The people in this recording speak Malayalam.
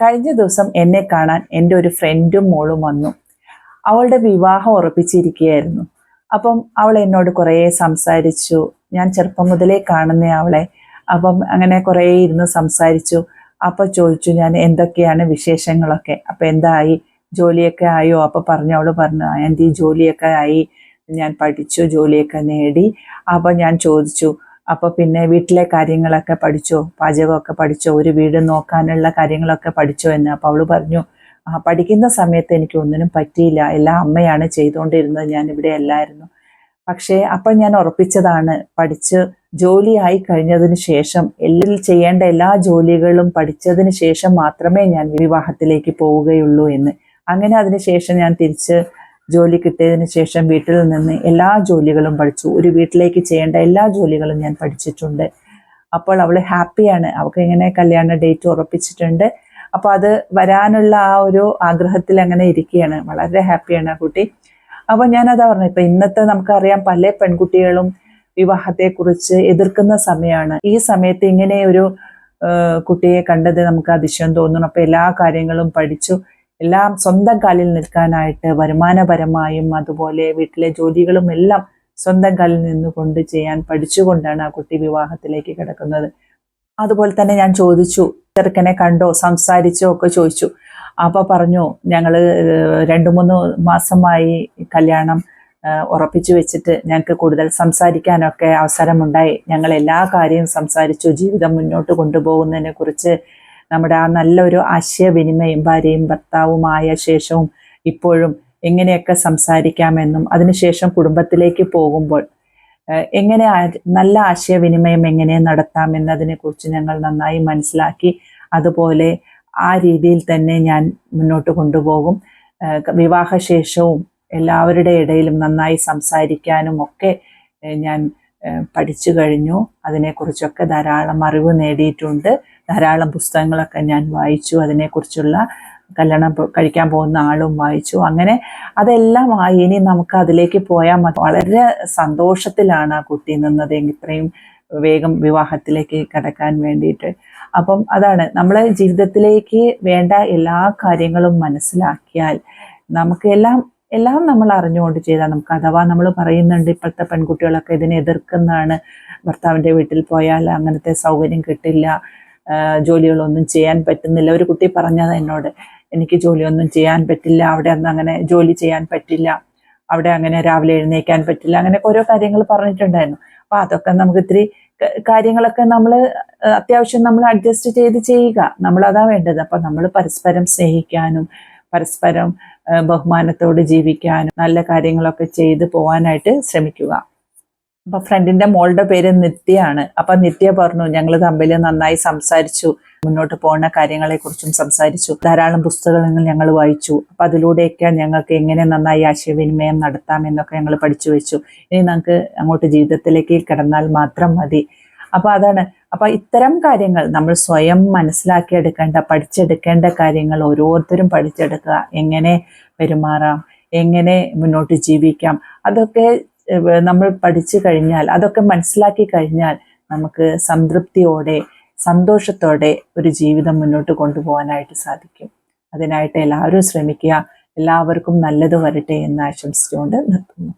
കഴിഞ്ഞ ദിവസം എന്നെ കാണാൻ എൻ്റെ ഒരു ഫ്രണ്ടും മോളും വന്നു. അവളുടെ വിവാഹം ഉറപ്പിച്ചിരിക്കുകയായിരുന്നു. അപ്പം അവൾ എന്നോട് കുറേ സംസാരിച്ചു. ഞാൻ ചെറുപ്പം മുതലേ കാണുന്ന അവളെ. അപ്പം അങ്ങനെ കുറേ ഇരുന്ന് സംസാരിച്ചു. അപ്പോൾ ചോദിച്ചു ഞാൻ എന്തൊക്കെയാണ് വിശേഷങ്ങളൊക്കെ. അപ്പം എന്തായി, ജോലിയൊക്കെ ആയോ? അപ്പോൾ അവൾ പറഞ്ഞു ആൻറ്റി ജോലിയൊക്കെ ആയി, ഞാൻ പഠിച്ചു, ജോലിയൊക്കെ നേടി. അപ്പോൾ ഞാൻ ചോദിച്ചു അപ്പോൾ പിന്നെ വീട്ടിലെ കാര്യങ്ങളൊക്കെ പഠിച്ചോ, പാചകമൊക്കെ പഠിച്ചോ, ഒരു വീട് നോക്കാനുള്ള കാര്യങ്ങളൊക്കെ പഠിച്ചോ എന്ന്. അപ്പോൾ അവൾ പറഞ്ഞു പഠിക്കുന്ന സമയത്ത് എനിക്ക് ഒന്നിനും പറ്റിയില്ല, എല്ലാം അമ്മയാണ് ചെയ്തുകൊണ്ടിരുന്നത്, ഞാൻ ഇവിടെ അല്ലായിരുന്നു. പക്ഷേ അപ്പം ഞാൻ ഉറപ്പിച്ചതാണ് പഠിച്ച് ജോലിയായി കഴിഞ്ഞതിന് ശേഷം ചെയ്യേണ്ട എല്ലാ ജോലികളും പഠിച്ചതിന് ശേഷം മാത്രമേ ഞാൻ വിവാഹത്തിലേക്ക് പോവുകയുള്ളൂ എന്ന്. അങ്ങനെ അതിനുശേഷം ഞാൻ തിരിച്ച് ജോലി കിട്ടിയതിന് ശേഷം വീട്ടിൽ നിന്ന് എല്ലാ ജോലികളും പഠിച്ചു. ഒരു വീട്ടിലേക്ക് ചെയ്യേണ്ട എല്ലാ ജോലികളും ഞാൻ പഠിച്ചിട്ടുണ്ട്. അപ്പോൾ അവൾ ഹാപ്പിയാണ്. അവൾക്ക് ഇങ്ങനെ കല്യാണ ഡേറ്റ് ഉറപ്പിച്ചിട്ടുണ്ട്. അപ്പോൾ അത് വരാനുള്ള ആ ഒരു ആഗ്രഹത്തിൽ അങ്ങനെ ഇരിക്കുകയാണ്. വളരെ ഹാപ്പിയാണ് ആ കുട്ടി. അപ്പോൾ ഞാനതാ പറഞ്ഞു, ഇപ്പം ഇന്നത്തെ നമുക്കറിയാം പല പെൺകുട്ടികളും വിവാഹത്തെക്കുറിച്ച് എതിർക്കുന്ന സമയമാണ്. ഈ സമയത്ത് ഇങ്ങനെ ഒരു കുട്ടിയെ കണ്ടത് നമുക്ക് അതിശയം തോന്നുന്നു. അപ്പോൾ എല്ലാ കാര്യങ്ങളും പഠിച്ചു, എല്ലാം സ്വന്തം കാലിൽ നിൽക്കാനായിട്ട് വരുമാനപരമായും അതുപോലെ വീട്ടിലെ ജോലികളും എല്ലാം സ്വന്തം കാലിൽ നിന്നുകൊണ്ട് ചെയ്യാൻ പഠിച്ചുകൊണ്ടാണ് ആ കുട്ടി വിവാഹത്തിലേക്ക് കിടക്കുന്നത്. അതുപോലെ തന്നെ ഞാൻ ചോദിച്ചു ചെറുക്കനെ കണ്ടോ, സംസാരിച്ചോ ഒക്കെ ചോദിച്ചു. അപ്പോൾ പറഞ്ഞു ഞങ്ങൾ 2-3 മാസമായി കല്യാണം ഉറപ്പിച്ചു വെച്ചിട്ട് ഞങ്ങൾക്ക് കൂടുതൽ സംസാരിക്കാനൊക്കെ അവസരമുണ്ടായി. ഞങ്ങൾ എല്ലാ കാര്യവും സംസാരിച്ചു, ജീവിതം മുന്നോട്ട് കൊണ്ടുപോകുന്നതിനെ കുറിച്ച് നമ്മുടെ ആ നല്ലൊരു ആശയവിനിമയം ഭാര്യയും ഭർത്താവുമായ ശേഷവും ഇപ്പോഴും എങ്ങനെയൊക്കെ സംസാരിക്കാമെന്നും അതിനുശേഷം കുടുംബത്തിലേക്ക് പോകുമ്പോൾ എങ്ങനെ നല്ല ആശയവിനിമയം എങ്ങനെ നടത്താമെന്നതിനെക്കുറിച്ച് ഞങ്ങൾ നന്നായി മനസ്സിലാക്കി. അതുപോലെ ആ രീതിയിൽ തന്നെ ഞാൻ മുന്നോട്ട് കൊണ്ടുപോകും. വിവാഹശേഷവും എല്ലാവരുടെ ഇടയിലും നന്നായി സംസാരിക്കാനും ഒക്കെ ഞാൻ പഠിച്ചു കഴിഞ്ഞു. അതിനെക്കുറിച്ചൊക്കെ ധാരാളം അറിവ് നേടിയിട്ടുണ്ട്. ധാരാളം പുസ്തകങ്ങളൊക്കെ ഞാൻ വായിച്ചു. അതിനെക്കുറിച്ചുള്ള കല്യാണം കഴിക്കാൻ പോകുന്ന ആളും വായിച്ചു. അങ്ങനെ അതെല്ലാം ആയി. ഇനി നമുക്ക് അതിലേക്ക് പോയാൽ മതി. വളരെ സന്തോഷത്തിലാണ് ആ കുട്ടി നിന്നത്, ഇത്രയും വേഗം വിവാഹത്തിലേക്ക് കടക്കാൻ വേണ്ടിയിട്ട്. അപ്പം അതാണ് നമ്മൾ ജീവിതത്തിലേക്ക് വേണ്ട എല്ലാ കാര്യങ്ങളും മനസ്സിലാക്കിയാൽ നമുക്ക് എല്ലാം നമ്മൾ അറിഞ്ഞുകൊണ്ട് ചെയ്താൽ നമുക്ക്, അഥവാ നമ്മൾ പറയുന്നുണ്ട് ഇപ്പോഴത്തെ പെൺകുട്ടികളൊക്കെ ഇതിനെ എതിർക്കുന്നതാണ്, ഭർത്താവിൻ്റെ വീട്ടിൽ പോയാൽ അങ്ങനത്തെ സൗകര്യം കിട്ടില്ല, ജോലികളൊന്നും ചെയ്യാൻ പറ്റുന്നില്ല. ഒരു കുട്ടി പറഞ്ഞത് എന്നോട്, എനിക്ക് ജോലിയൊന്നും ചെയ്യാൻ പറ്റില്ല, അവിടെ ഒന്നും അങ്ങനെ ജോലി ചെയ്യാൻ പറ്റില്ല, അവിടെ അങ്ങനെ രാവിലെ എഴുന്നേക്കാൻ പറ്റില്ല, അങ്ങനെ ഓരോ കാര്യങ്ങൾ പറഞ്ഞിട്ടുണ്ടായിരുന്നു. അപ്പോൾ അതൊക്കെ നമുക്ക് ഇത്തിരി കാര്യങ്ങളൊക്കെ നമ്മൾ അത്യാവശ്യം നമ്മൾ അഡ്ജസ്റ്റ് ചെയ്ത് ചെയ്യുക, നമ്മളതാ വേണ്ടത്. അപ്പം നമ്മൾ പരസ്പരം സ്നേഹിക്കാനും പരസ്പരം ബഹുമാനത്തോട് ജീവിക്കാനും നല്ല കാര്യങ്ങളൊക്കെ ചെയ്ത് പോകാനായിട്ട് ശ്രമിക്കുക. അപ്പൊ ഫ്രണ്ടിന്റെ മോളുടെ പേര് നിത്യയാണ്. അപ്പൊ നിത്യ പറഞ്ഞു ഞങ്ങൾ തമ്മിൽ നന്നായി സംസാരിച്ചു, മുന്നോട്ട് പോകുന്ന കാര്യങ്ങളെക്കുറിച്ചും സംസാരിച്ചു, ധാരാളം പുസ്തകങ്ങൾ ഞങ്ങൾ വായിച്ചു. അപ്പൊ അതിലൂടെയൊക്കെ ഞങ്ങൾക്ക് എങ്ങനെ നന്നായി ആശയവിനിമയം നടത്താം എന്നൊക്കെ ഞങ്ങൾ പഠിച്ചു വെച്ചു. ഇനി നമുക്ക് അങ്ങോട്ട് ജീവിതത്തിലേക്ക് കിടന്നാൽ മാത്രം മതി. അപ്പൊ അതാണ്. അപ്പൊ ഇത്തരം കാര്യങ്ങൾ നമ്മൾ സ്വയം മനസ്സിലാക്കിയെടുക്കേണ്ട, പഠിച്ചെടുക്കേണ്ട കാര്യങ്ങൾ ഓരോരുത്തരും പഠിച്ചെടുക്കുക. എങ്ങനെ പെരുമാറാം, എങ്ങനെ മുന്നോട്ട് ജീവിക്കാം, അതൊക്കെ നമ്മൾ പഠിച്ചു കഴിഞ്ഞാൽ, അതൊക്കെ മനസ്സിലാക്കി കഴിഞ്ഞാൽ നമുക്ക് സംതൃപ്തിയോടെ സന്തോഷത്തോടെ ഒരു ജീവിതം മുന്നോട്ട് കൊണ്ടുപോകാനായിട്ട് സാധിക്കും. അതിനായിട്ട് എല്ലാവരും ശ്രമിക്കുക. എല്ലാവർക്കും നല്ലത് വരട്ടെ എന്ന് ആശംസിച്ചുകൊണ്ട് നിർത്തുന്നു.